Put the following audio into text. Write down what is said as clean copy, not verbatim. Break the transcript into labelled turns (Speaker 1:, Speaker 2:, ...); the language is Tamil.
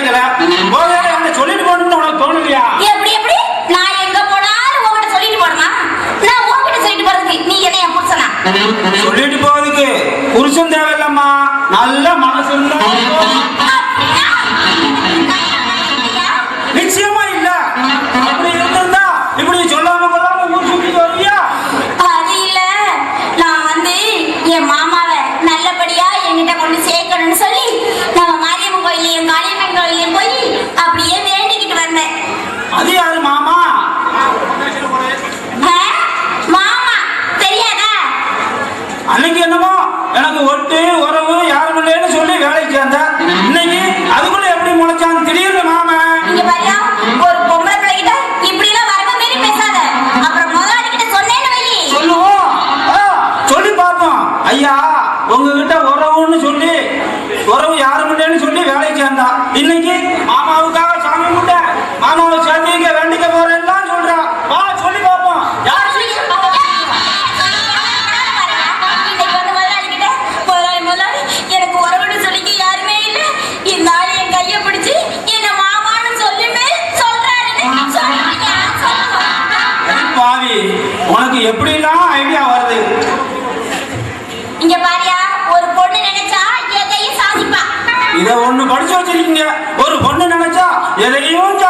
Speaker 1: கிடைக்கல. போக சொல்லிட்டு போகணும்னு உனக்கு தோணலையா?
Speaker 2: எப்படி எப்படி நான் எங்க போனாலும் உங்ககிட்ட சொல்லிட்டு போறமா? நான் உங்ககிட்ட சொல்லிட்டு போறதுக்கு நீ என்ன என் புருஷனா?
Speaker 1: சொல்லிட்டு போறதுக்கு புருஷன் தேவையில்லம்மா, நல்ல மனசு இருந்தா. நிச்சயமா இல்ல. அப்படி இருந்திருந்தா இப்படி சொல்லாம கொள்ளாம ஊர் சுத்திட்டு வருவியா?
Speaker 2: அது இல்ல, நான் வந்து என் மாமாவை நல்லபடியா என்கிட்ட கொண்டு சேர்க்கணும்னு சொல்லி நம்ம மாரியம்மன் கோயிலையும் காளியம்மன் கோயிலையும் போய் அப்படியே வேண்டிக்கிட்டு வந்தேன்.
Speaker 1: அது யாரு மாமா?
Speaker 2: மாமா தெரியாதா?
Speaker 1: அன்னைக்கு என்னமோ எனக்கு ஒட்டு உறவு யாரும் இல்லைன்னு சொல்லி வேலைக்கு சேர்ந்த, இன்னைக்கு அதுக்குள்ள எப்படி முளைச்சான்னு திடீர்னு மாமா.
Speaker 2: இங்க பாரியா, ஒரு பொம்பளை பிள்ளைகிட்ட இப்படி எல்லாம் வரம்ப மீறி பேசாத. அப்புறம் முதலாளி கிட்ட சொன்னேன்னு வை.
Speaker 1: சொல்லுவோம், சொல்லி பார்ப்போம். ஐயா உங்ககிட்ட உறவுன்னு சொல்லி உறவு யாரும் இல்லைன்னு சொல்லி வேலைக்கு சேர்ந்தா, இன்னைக்கு மாமாவுக்காக சாமி கும்பிட்ட மாமாவை சேர்த்திக்க வேண்டிக்க போறேன்லாம் சொல்றா. வா சொல்லி பார்ப்போம். யார்
Speaker 2: எனக்கு உறவுன்னு சொல்லிக்க யாருமே இல்ல, இந்த ஆள் என் கைய பிடிச்சு என்ன மாமான்னு சொல்லுமே
Speaker 1: பாவி, உனக்கு எப்படிலாம் ஐடியா வருது?
Speaker 2: இங்க பாரியா, ஒரு பொண்ணு நினைச்சா எதையும் சாதிப்பா.
Speaker 1: இத ஒண்ணு படிச்சு வச்சிருக்கீங்க. ஒரு பொண்ணு நினைச்சா எதையும்